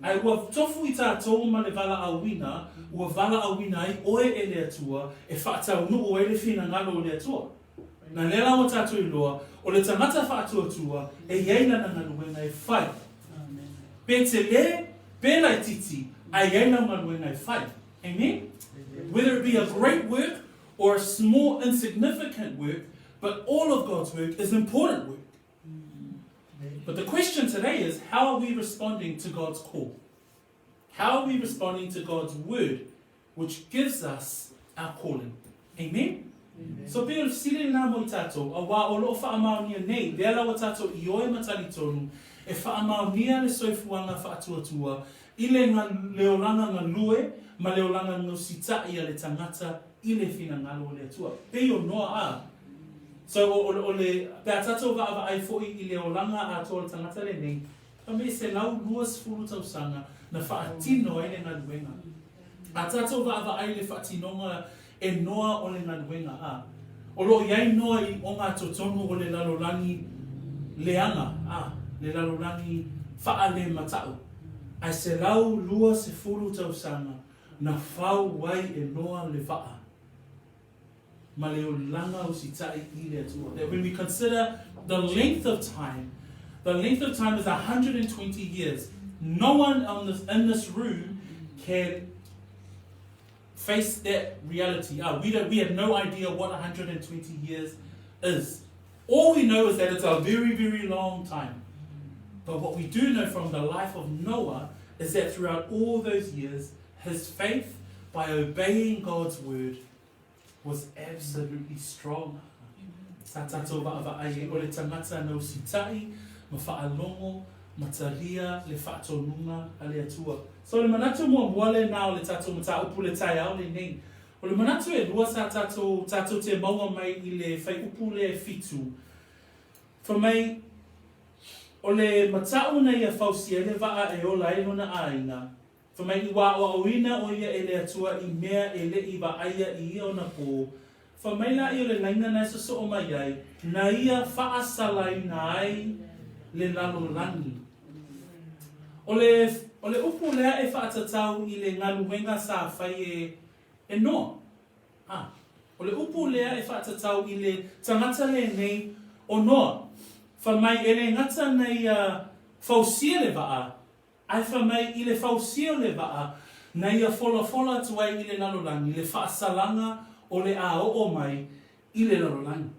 Speaker 1: Ai ua tofu I tātou ma le wala awina, ua wala awina ai oe e le atua, e whaatau nu o e le whina ngalo o le atua. Na lela o tātou I loa, o le tangata whaatuatua, e ieina na ngaluenga e whai. Pe te le, pe lai titi, a ieina ngaluenga e whai. Amen? Whether it be a great work or a small, insignificant work, but all of God's work is important work. But the question today is, how are we responding to God's call? How are we responding to God's word, which gives us our calling? Amen? So, pēr sire nā mo I tātou, a wā o loo whaamaunia nei, vela o tātou I oe matari tonu, e whaamaunia le soifuanga whaatuatua, I le leolanga ngā lue, ma leolanga ngā usitai a le tangata, I le whina ngalo le atua. Pei o noa a. So o le pea tatou wa ai foi I le olanga a tō tangata le nei, pa me se lau luas furu tausanga na whaatino e le ngā luenga. A tatou wa ai le whaatinonga e noa o le ngaluenga a. O lo iai noa I o ngā totonu o le lalolangi leanga a, le lalolangi faa le matau. Ai se lau lua se fulu tausanga na whau wai e noa le faa. Ma leo langa usitai I le atua. That when we consider the length of time is 120 years. No one in this room can face that reality. We have no idea what 120 years is. All we know is that it's a very, very long time. But what we do know from the life of Noah is that throughout all those years, his faith, by obeying God's word, was absolutely strong. Sa tatou wa'awa'ai o le tangata na usitai, ma whaalongo, ma tahia, le whaatonunga, a le atua. So le manatu mua muale nao le tatou mata upu le tai au le nei. O le manatu e lua sa tatou te maua mai I le whai upu le fitu. For mai, o le matau nei a whausia le waa e o lailo na aina. For mai I wā o auina o ia e le atua I mea e le I wa aia I ia o na pō. For mai la I o le lainga nai sa so o mai ai, na ia whaasalai nai le lalolangi. O le upu lea e whaatatau I le ngaluenga sa whai e noa. O le upu lea e whaatatau I le tangata le nei o noa. For mai e le ngata nei whausia le waa, ai for mai I le whausia le waa, na ia fola tuai I le lalolangi, le whaasalanga o le a o mai I le lalolangi.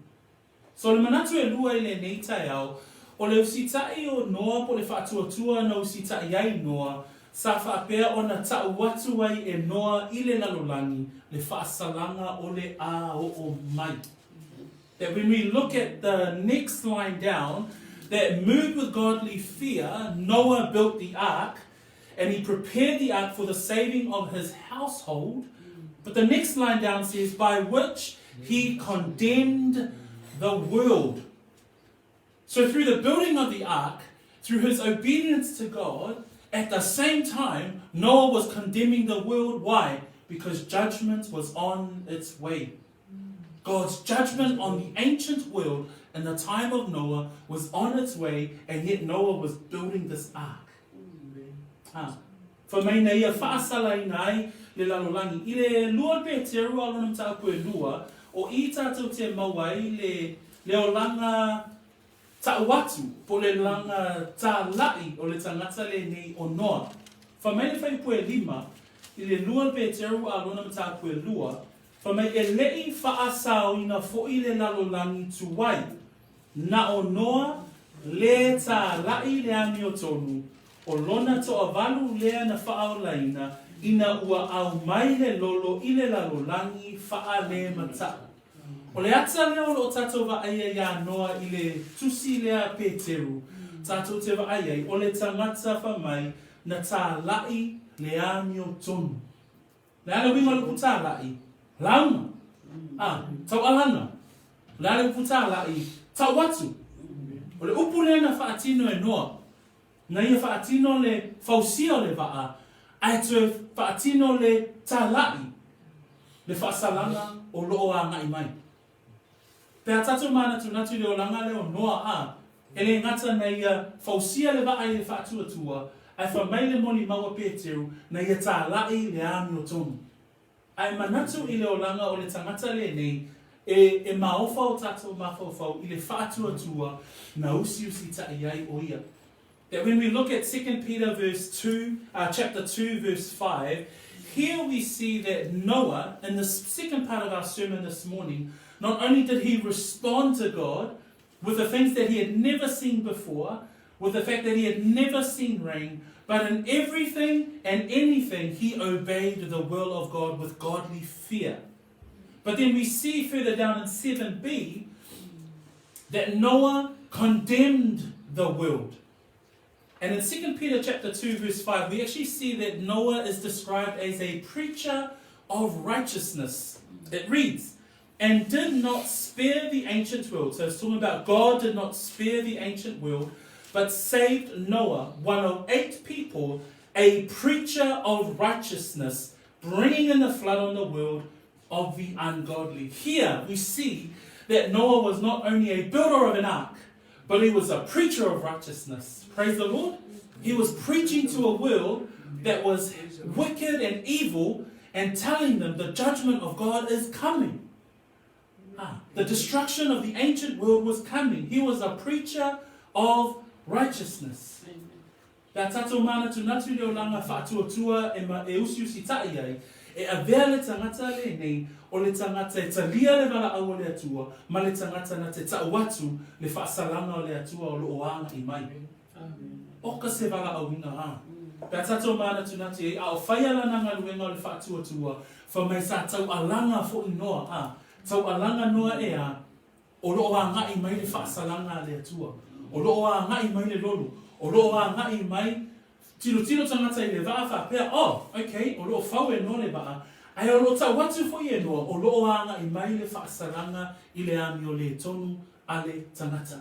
Speaker 1: So le manatu e lua I le nei tai au, o le usitai o noa po le faatuatua na usitai ai noa, sa whaapea o na tau watu ai e noa I le lalolangi, le whaasalanga o le a o mai. That when we look at the next line down, that moved with godly fear, Noah built the ark, and he prepared the ark for the saving of his household. But the next line down says, by which he condemned the world. So through the building of the ark, through his obedience to God, at the same time, Noah was condemning the world. Why? Because judgment was on its way. God's judgment on the ancient world in the time of Noah was on its way, and yet Noah was building this ark. For mai nei a whaasalai nai le lalolangi. I le lua Eperu alonam ta koe lua, o I tātou te mawai le o langa ta watu, po le langa ta lai o le tangata le nei o Noa. For mai le whai poe lima, I le lua Eperu alonam ta koe lua, for mai e lei whaasau ina fo'i le lalolangi tuwai. Na o Noa le tā lai le ami o tonu, o lona to avalu lea na whaaolaina, ina ua au mai le lolo I le lalolangi wha le mata. O le ata leo o tatou wa aia ia Noa I le tusi lea Peteru, tatou te wa aia, o le tangata wha mai na tā lai le ami o tonu. Le ala winga lupu tā lai, launa, tau alana, le ala lupu tā lai, tau watu. O le upu lea na whaatino e Noa, na ia whaatino le fausia le waa, ai tue whaatino le tālai, le whaasalanga o loo a ngai mai. Pea tato mana tu natu le o langa le o Noa e le ngata na ia fausia le waa le whaatuatua, ai wha mai le moni maua Peteru, na ia tālai le ami o tonu. Ai manatu I le o langa o le tangata le nei, e maofa o tato mawhawhau I le whaatuatua na usi tai ai o ia. That when we look at 2 Peter chapter 2, verse 5, here we see that Noah, in the second part of our sermon this morning, not only did he respond to God with the things that he had never seen before, with the fact that he had never seen rain, but in everything and anything he obeyed the will of God with godly fear. But then we see further down in 7b that Noah condemned the world. And in 2 Peter chapter 2 verse 5, we actually see that Noah is described as a preacher of righteousness. It reads, and did not spare the ancient world. So it's talking about God did not spare the ancient world, but saved Noah, one of 8 people, a preacher of righteousness, bringing in the flood on the world of the ungodly. Here we see that Noah was not only a builder of an ark, but he was a preacher of righteousness. Praise the Lord. He was preaching to a world that was wicked and evil and telling them the judgment of God is coming. The destruction of the ancient world was coming. He was a preacher of righteousness. Pea tatou mana tunatu leo langa faatuatua e usitai ai. E avea le tangata le nei o le tangata e talia le wala au le atua ma le tangata na te tau atu le whaasalanga o le atua o lo oanga I mai. Oka se wala au ina ha. Pea tatou mana tunatu e au whaiala na ngaluenga o le faatuatua fa mai sa tau alanga fo inoa ha. Tau alanga noa e a o lo oanga I mai le whaasalanga le atua. O lo oanga I mai le lolo. O lo oanga I mai tino tangata I le vaa pea, oh, okay, o lo whau e no le baa. Ai o lo tau watu fo I e noa, o lo oanga I mai le whaasaranga I le ami o le tonu a le tangata.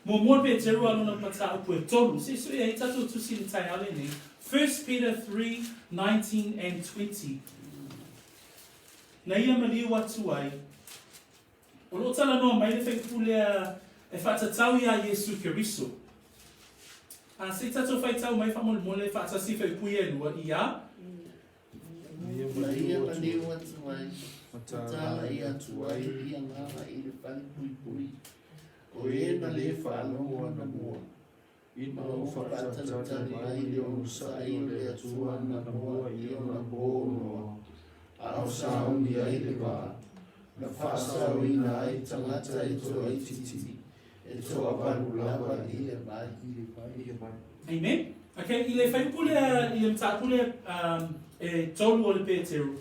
Speaker 1: Mo mua pe te rua luna pata upu e tonu. Se sui e tato tusi le tai ale ne. 1 Peter 3:19 and 20. Na ia mali watu ai. O lo tala noa mai le whaipulea e whatatau ia Yesu Keriso. Se tato whaitau mai whamole mole whatasi whaipui e lua ia.
Speaker 2: Na ia mali watu ai. Matala ia tuai ia ngana I le whali pui pui. O e na le whanonga na mua. Ina o whakatatari ai le o sai le atua na mua I o na bono. A o sauni ai le wā. Na whasau ina ai tangata I to ai titi. E to avaru lava I le mai.
Speaker 1: Amen. Okay, I le whaipule I le mtaapule e tolu o le Peteru.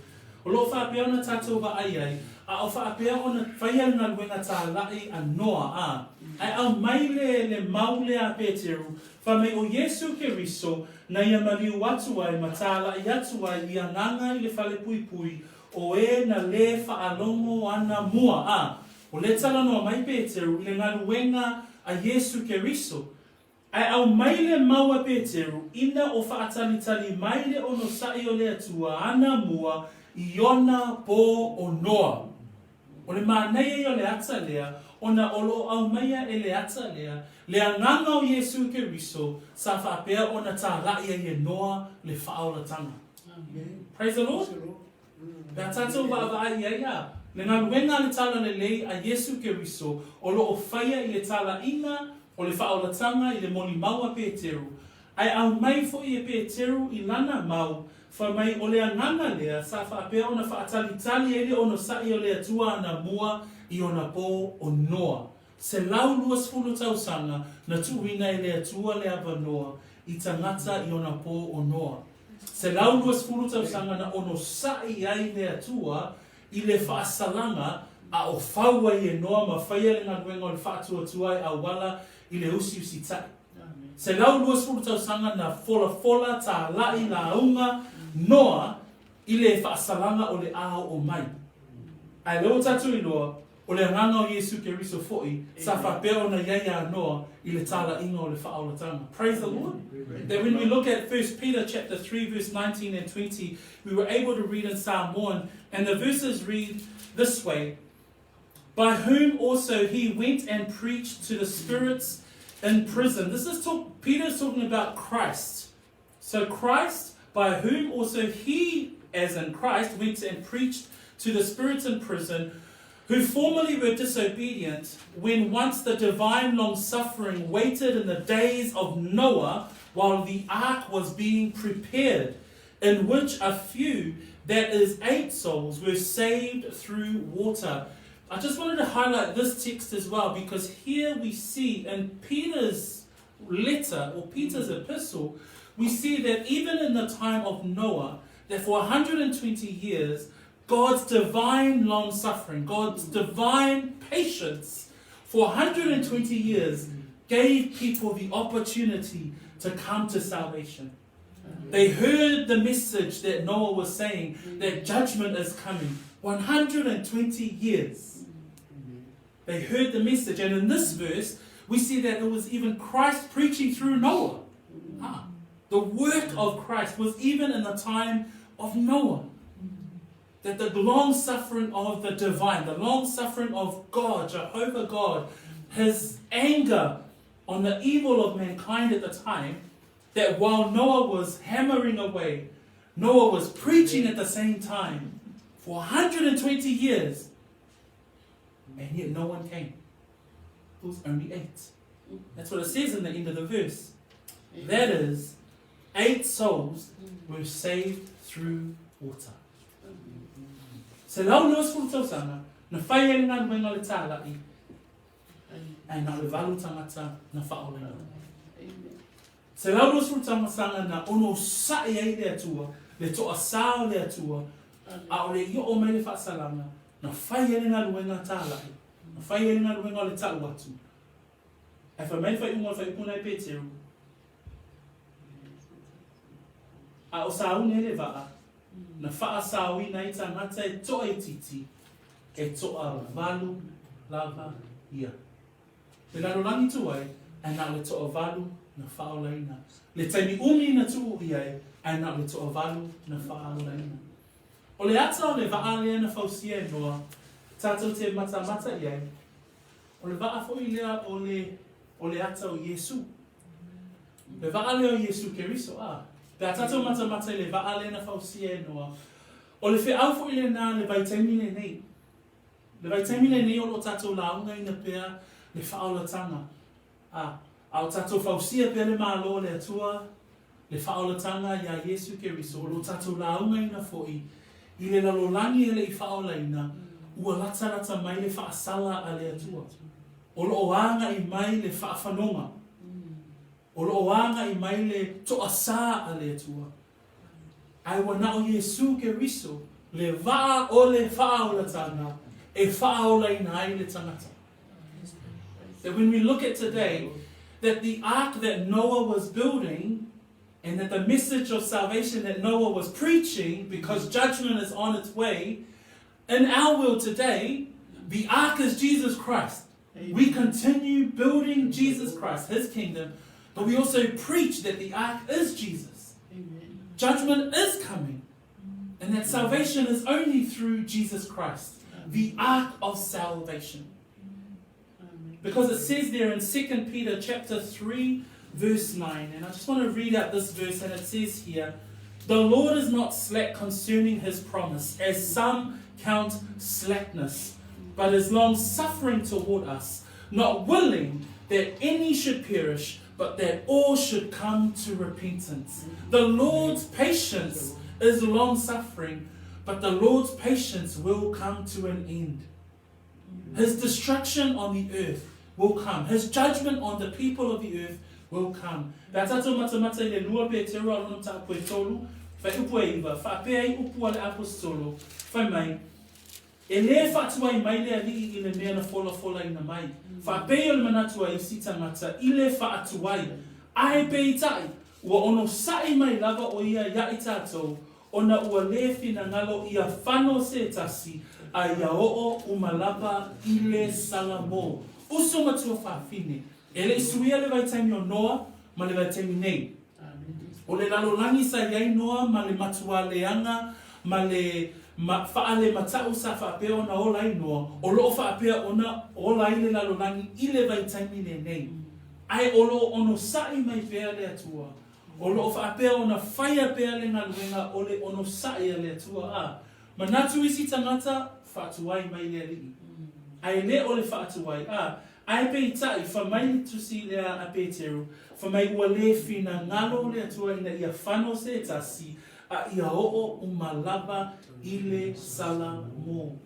Speaker 1: O lo whaapea ona tatou wa ai ai. A o whaapea ona whaial na luenga tā lai a Noa a. Ai au mai le maule a Peteru. Whamei o Yesu Keriso na ia maliu watu ai ma tā lai atu ai ia nganga I le whale pui pui. O e na le whaalongo ana mua a. O le tala noa mai Peteru le ngaluenga a Yesu Keriso. Ai au mai le maua Peteru ina o whaatalitali mai le ono sai o le atua ana mua I ona po o Noa. O le mānei o le ata lea, ona olo au maia e le ata lea, le anganga o Yesu Keriso sa whaapea ona tā rai e Noa le whaolatanga. Praise the Lord. Pea tatou whaavai ia ia. Le ngaluenga le tala le lei a Yesu Keriso o lo o whaia I le tala ina o le whaolatanga I le moni maua Peteru. Ai au mai fo I e Peteru I lana mau, fa mai o le anganga lea sa whaapea ona whaatalitali e le ono sai o le atua na mua I ona po o Noa. Se lau luas fulu tausanga na tuwina I le atua le ava Noa I tangata I ona po o Noa. Se lau luas fulu tausanga na ono sai ai le atua I le whaasalanga a o whaua I e Noa ma whaia le ngaruenga o le whaatuatua a wala I le usitai. Se lau luas fulu tausanga na fola tā lai la unga Noa I le whaasalanga o le ao o mai. Ai leo tatu I loa, o le nganga o Yesu Keriso fo'i, sa whapea o na iaia Noa I le tala inga o le whaolatanga. Praise the Lord. That when we look at 1 Peter chapter 3 verse 19 and 20, we were able to read in Samoan, and the verses read this way: by whom also he went and preached to the spirits in prison. Peter's talking about Christ. So Christ, by whom also he, as in Christ, went and preached to the spirits in prison, who formerly were disobedient, when once the divine long-suffering waited in the days of Noah, while the ark was being prepared, in which a few, that is 8 souls, were saved through water. I just wanted to highlight this text as well, because here we see in Peter's letter, or Peter's epistle, we see that even in the time of Noah, that for 120 years, God's divine long-suffering, God's divine patience, for 120 years, gave people the opportunity to come to salvation. They heard the message that Noah was saying, that judgment is coming. 120 years. They heard the message. And in this verse, we see that it was even Christ preaching through Noah. The work of Christ was even in the time of Noah. that the long suffering of the divine, the long suffering of God, Jehovah God, his anger on the evil of mankind at the time, that while Noah was hammering away, Noah was preaching at the same time for 120 years, and yet no one came. It was only 8. That's what it says in the end of the verse. That is, 8 souls were saved through water. Se lau nos fultausanga, na whai ngā nuenga le tālai, ai nā le walu tangata na whaolena. Se lau nos fultausanga na ono sa'i ai le atua, le toa sao le atua, a o le i o mai le whaasalanga, na whai ngā nuenga tālai, na whai ngā nuenga le tāu atu. Ai whamai whai unga whai puna i Eperu. A o saune le waa, na wha sawi na i tangata e toa I titi, e toa valu lava ia. Le laro langi tuai, ai na le toa valu na wha o laina. Le taimi umi na tuu iai, ai na le toa valu na wha o laina. O le ata o le waa lea na whausia e noa, tātou te mata iai. O le waa fo I lea o le ata o Yesu. Le waa lea o Yesu Keriso a. Pea tātou mata I le waa lea na whausia e noa. O le whi fo I le nā le vaitaimi le nei. Le vaitaimi le nei o lo tātou launga ina pea le whaolatanga. A o tātou whausia pea le mālo le atua, le whaolatanga ia Yesu Keriso. O lo tātou launga ina fo'i. I le lalolangi ele I whaolaina, ua lata mai le whaasala a le atua. O lo oanga I mai le whaafanonga. O lo oanga I mai le toa sā a le atua. Ai wana o Yesu Keriso, le waa o le whaolatanga, e whaolaina ai le tangata. That when we look at today, that the ark that Noah was building, and that the message of salvation that Noah was preaching, because judgment is on its way, in our world today, the ark is Jesus Christ. We continue building Jesus Christ, his kingdom, but we also preach that the ark is Jesus. Judgment is coming, and that salvation is only through Jesus Christ, the ark of salvation. Because it says there in 2 Peter chapter 3, verse 9, and I just want to read out this verse, and it says here, "The Lord is not slack concerning his promise, as some count slackness, but is long-suffering toward us, not willing that any should perish, but that all should come to repentance." The Lord's patience is long-suffering, but the Lord's patience will come to an end. His destruction on the earth will come. His judgment on the people of the earth will come. Pea tātou mata I le lua Peteru alono ta apue tolu, whai upu e iwa, whaapea I upu ale apostolo, whai mai, e le whaatua I mai lea lii I le mea na fola ina mai. Whaapea o le manatua I si tangata, I le whaatua ai pe tai, ua ono sai mai lava o ia ia I tātou, ona ua le whina ngalo ia whano se tasi, a ia oo umalapa I le salamo. Uso matua whaafine, e le suia le vaitaimi o Noa, ma le vaitaimi nei. O le lalolangi sa iai Noa, ma le matua leanga, ma le whaale matau sa whaapea ona ola I Noa, o loo whaapea ona ola I le lalolangi I le vaitaimi le nei. Ai o loo ono sai mai pea le atua, o loo whaapea ona whaia pea le ngaluenga o le ono sai le atua a. Manatu isi tangata, whaatuai mai le alii. Ai le o le whaatuai a, ai pe tai, whamai tusi lea a Peteru, whamai ua le whina ngalo le atua ina ia whano se tasi, a ia oo umalaba I le salamo.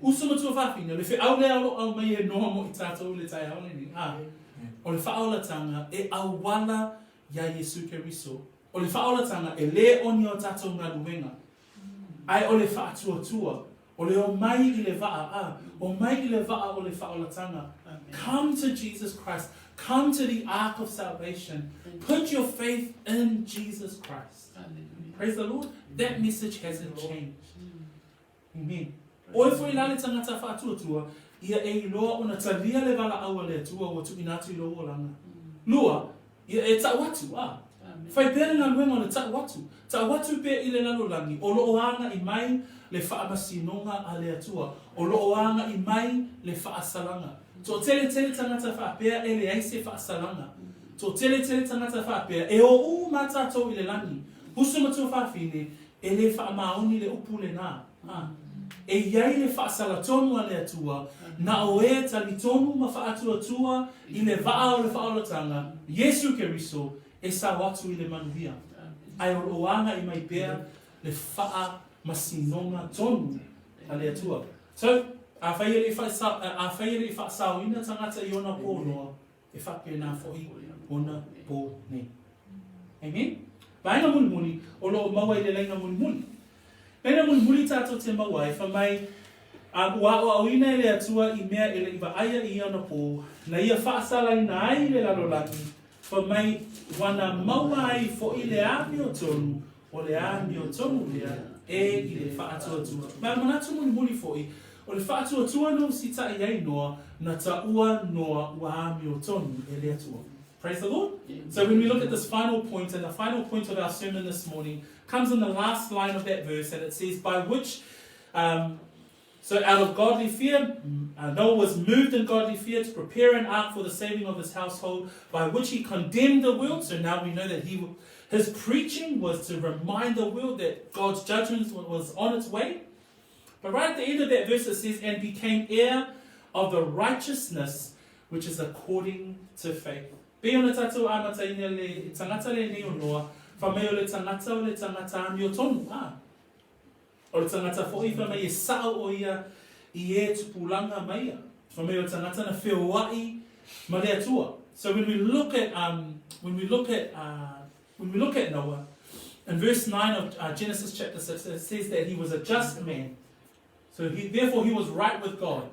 Speaker 1: Uso matua whawhina, le whi au le au mai e noa mo I tātou le tai au ni. O le whaolatanga e awala ia Yesu Keriso. O le whaolatanga e le oni o tātou ngā luenga. Ai o le whaatuatua. O le o mai I le waa a. O mai I le waa o le whaolatanga. Come to Jesus Christ. Come to the ark of salvation. Put your faith in Jesus Christ. Praise the Lord. That message hasn't changed. Amen. O e fwoi lale tangata whaatuatua, ia e iloa ona talia le wala aua le atua o tu inatu I lo o langa. Lua, ia e tau atu a. Whai pēra ngā luenga o le taʻawatu. Taʻawatu pē i le lalolangi. O loo anga I mai le whaamasinonga a le atua. O loo anga I mai le whaasalanga. Tō tele tangata whaapea e le aise whaasalanga. Tō tele tangata whaapea e o u mātātou I le langi. Husu matua whaafine e le whaamaoni le upu le nā. E iai le whaasala tonu a le atua, na o e tali tonu ma faatuatua I le waa o le whaolotanga, Yesu Keriso, e sa watu I le manuhia. Ai o oanga I mai pēr le wha masinonga tonu a le atua. So, a whaia le whaasauina tangata I ona pōnoa, e whapena fohi ona pō ne. Amen? Paina muni muni, o lo maua I le laina muni muni. Pena muli tātou te mawai, whamai ua o auina le atua I mea ele iwa aia I ana pō, na ia whaasala I na ai le lalolangi, whamai wana maua ai fo I le ami o tonu, o le ami o tonu lea e I le whaatuatua. Mea manatu muli fo I, o le whaatuatua no si ta I ai noa, na ta ua noa ua ami o tonu e le atua. Praise the Lord. So when we look at this final point, and the final point of our sermon this morning comes in the last line of that verse, and it says, by which, so out of godly fear, Noah was moved in godly fear to prepare an ark for the saving of his household, by which he condemned the world. So now we know that his preaching was to remind the world that God's judgment was on its way. But right at the end of that verse it says, and became heir of the righteousness which is according to faith. Pe ona tātou āmataina le tangata le nei o noa, whamei o le tangata ami o tonu. O le tangata fo'i whamei e sao o ia I e tupulanga maia. Whamei o le tangata na whiawai ma le atua. So when we look at Noah, in verse 9 of Genesis chapter 6, it says that he was a just man. So therefore he was right with God.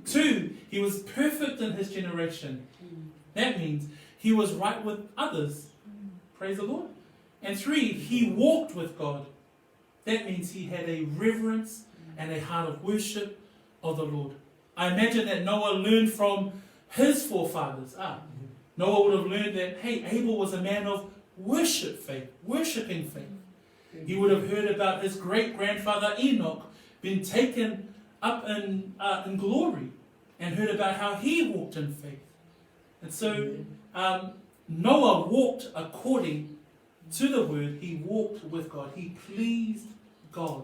Speaker 1: 2, he was perfect in his generation. That means he was right with others. Praise the Lord. And 3, he walked with God. That means he had a reverence and a heart of worship of the Lord. I imagine that Noah learned from his forefathers. Noah would have learned that, hey, Abel was a man of worshiping faith. He would have heard about his great-grandfather Enoch being taken up in glory and heard about how he walked in faith. And so Noah walked according to the word. He walked with God. He pleased God.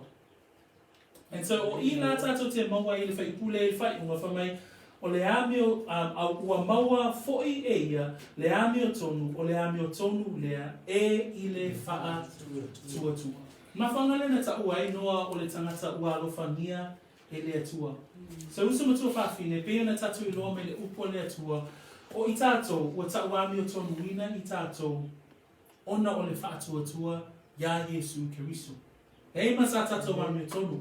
Speaker 1: And so o I nā tātou te maua I le whai pule I whai unga whamai o le amio ua maua fo'i e ia le amio tonu o le amio tonu lea e I le wha tuatua. Ma whangale na ta ua noa o le tangata ua alofania e le atua. So uso matua whawhine, pe ona tātou I loa me le upo le atua o I tātou, o ta ua amio tonu wina I tātou, ona o le whaatuatua ia Yesu Keriso. Hei masa tātou amio tonu,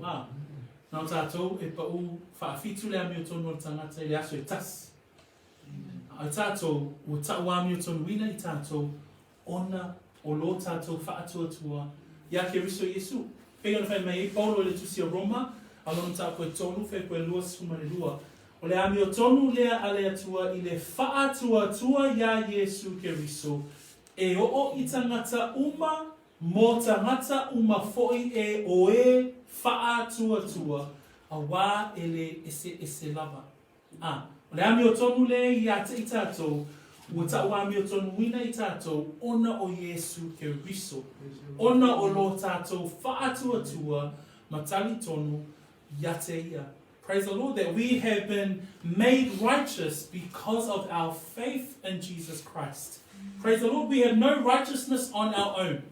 Speaker 1: nau tātou e pau whaafitu le amio tonu o le tangata I le aso e tas. I tātou, o ta ua amio tonu wina I tātou, ona o lo tātou whaatuatua ia Keriso Yesu. Pega na whai mai e Paulo le tusi o Roma, alonu tā koe tonu, whai koe lua sumane lua. O le amio tonu lea ale atua I le whaatuatua ia Yesu Keriso. E o I tangata uma, mo tangata uma foi e o e whaatuatua, a wā ele ese lava. O le amio tonu lea ia te I tātou, ua ta ua amio tonu wina I tātou, ona o Yesu Keriso. Ona o lo tātou whaatuatua, matali tonu, ia te ia. Praise the Lord that we have been made righteous because of our faith in Jesus Christ. Praise the Lord, we have no righteousness on our own,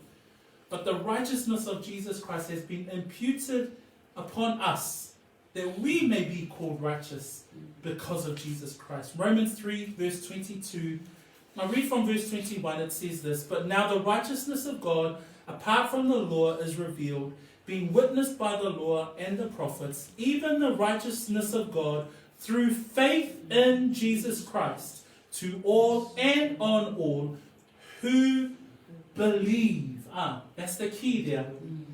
Speaker 1: but the righteousness of Jesus Christ has been imputed upon us, that we may be called righteous because of Jesus Christ. Romans 3 verse 22. I read from verse 21, it says this, but now the righteousness of God apart from the law is revealed, being witnessed by the law and the prophets, even the righteousness of God through faith in Jesus Christ, to all and on all who believe. That's the key there.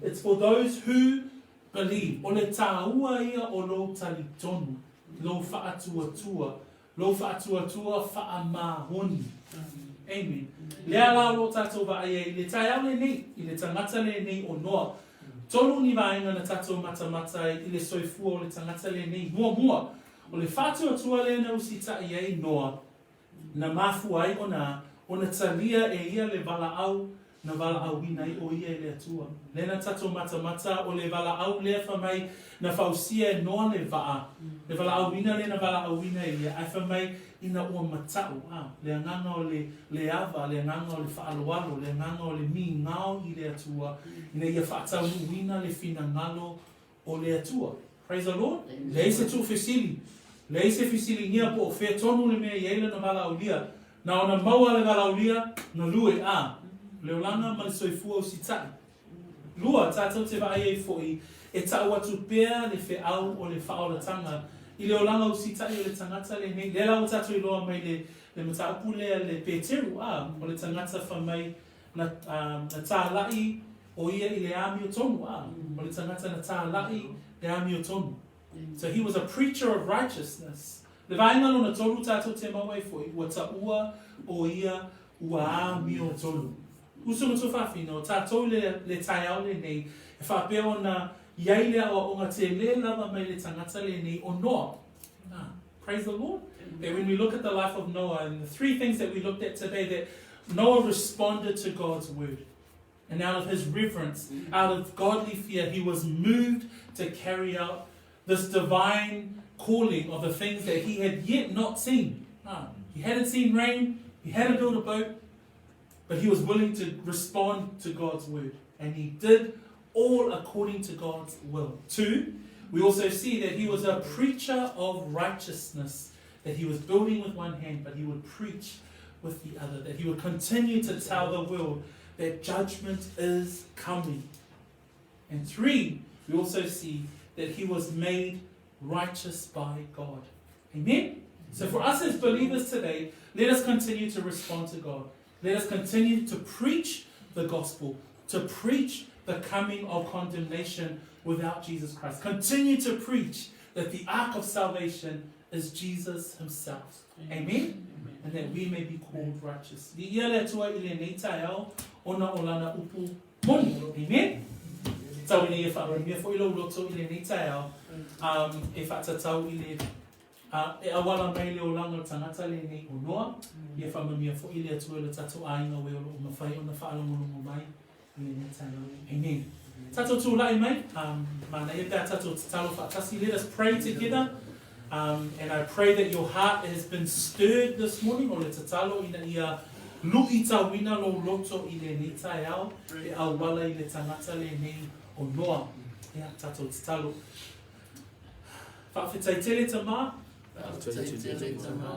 Speaker 1: It's for those who believe. O le tāua ia o lo talitonu, lo whaatuatua, lo whaatuatua whaamahoni. Amen. Lea lao lo tātou wa aia I le tai au le nei, I le tangata le nei o noa. Tolu ni vaenga na tātou mata I le soifua o le tangata le nei mua. O le faatuatua le na usitai ai noa. Na mafu ai ona talia ia le vala au na vala au wina I o ia le atua. Lena tātou mata o le vala au lea whamai na fausia noa le vaa. Le vala au wina le na vala au wina ia. Ai whamai ina ua matau. Le anganga o le ava, le anganga o le whaalualo, le anganga o le mi ngao I le atua. Ina ia whaatau wina le fina ngalo o le atua. Praise the Lord. Le ise tu fesili. Le ise fesili ngia po o whea tonu le mea iaila na vala au lia. Na ona maua le vala au lia, na lue Leolanga ma le soifua o sitai. Lua tātou te vai e foi e tau atu pēr le wheau o le whaolatanga I leolanga o sitai o le tangata le nei. Le lau tātou I loa mai le mataupu lea le Eperu o le tangata whamai na tālai o ia I le ami o tonu o le tangata na tālai le ami o tonu. So he was a preacher of righteousness. Le vainga lona tonu tātou te maua e foi ua taua o ia ua ami o tonu. Usuma tu whawhino, tātou le tai au le nei, e whapea o na iai lea o ngā te le lava mai le tangata le nei o Noa. Praise the Lord. That when we look at the life of Noah and the three things that we looked at today, that Noah responded to God's word. And out of his reverence, out of godly fear, he was moved to carry out this divine calling of the things that he had yet not seen. He hadn't seen rain, he hadn't built a boat, but he was willing to respond to God's word. And he did all according to God's will. 2, we also see that he was a preacher of righteousness. That he was building with one hand, but he would preach with the other. That he would continue to tell the world that judgment is coming. And 3, we also see that he was made righteous by God. Amen? So for us as believers today, let us continue to respond to God. Let us continue to preach the gospel, to preach the coming of condemnation without Jesus Christ. Continue to preach that the ark of salvation is Jesus himself. Amen? And that we may be called righteous. Amen? Tau ine e whaamia fo ilo loto ile nei tai au. E whaatatau ile e awala mai leo langa tangata le nei o Noa. E whaamia fo ile atua le tatou ainga weo lo o mawhai o na whaalongono mai ile nei tai au. Amen. Tatou tū lai mai. Mana e pēr tatou talo whaatasi. Let us pray together. And I pray that your heart has been stirred this morning. O le tatalo ina ia lui tawina lo loto ile nei tai au. E awala ile tangata le nei o Noa, ia tātou te talo. Whawhetai tele tamā,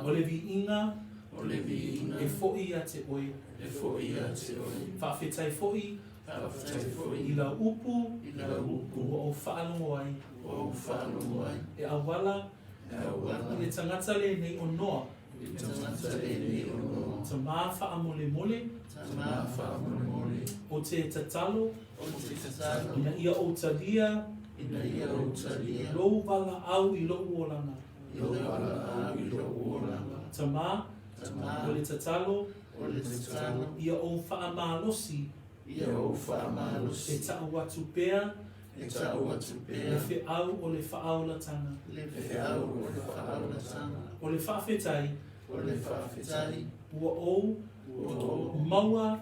Speaker 1: o le vi inga, e fo'i a te oi. Whawhetai fo'i, I la upu, o whaalongo ai. E awala, I le tangata le nei o Noa. Tamā whaamole mole, o te tatalo, ina ia o talia, lou wala au I lou olanga. Tamā, o le tatalo, ia o whaamalosi, e tau watu pēr, le whiau o le whaaulatanga. O le whawhetai, ua o, maua,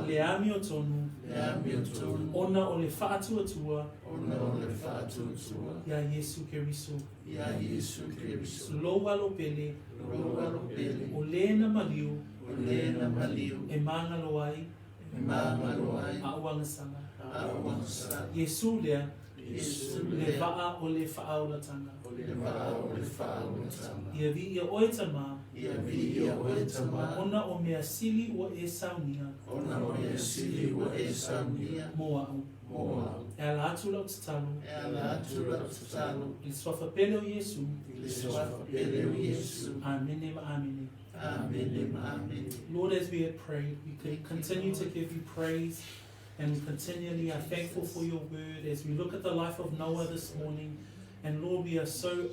Speaker 1: le ami o tonu, ona o le faatuatua, ia Yesu Keriso, lo walo pele, o lena maliu, e mangalo ai, a uangasanga. Yesu lea, le vaa o le whaaulatanga. Ia vi ia oe tamā, ona o mea sili ua e saunia, moa au. E ala atu lau tatalo, I swafa pele o Yesu, amene ma amene. Lord, as we have prayed, we continue to give you praise, and we continually are thankful for your word as we look at the life of Noah this morning. And Lord, we are so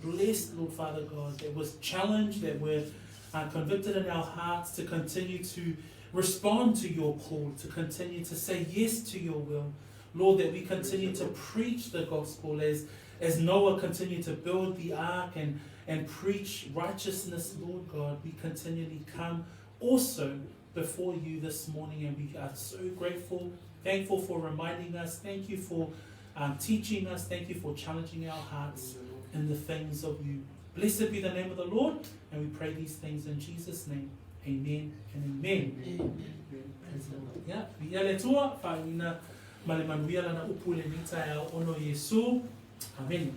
Speaker 1: blessed, Lord Father God, that was challenged, that we're convicted in our hearts to continue to respond to your call, to continue to say yes to your will. Lord, that we continue to preach the gospel as Noah continued to build the ark and preach righteousness, Lord God. We continually come also before you this morning, and we are so grateful, thankful for reminding us. Thank you for teaching us. Thank you for challenging our hearts in the things of you. Blessed be the name of the Lord, and we pray these things in Jesus' name. Amen and amen. Yeah, we are letua, fa ina male manuia lana upule nita ya ono Yesu. Amen.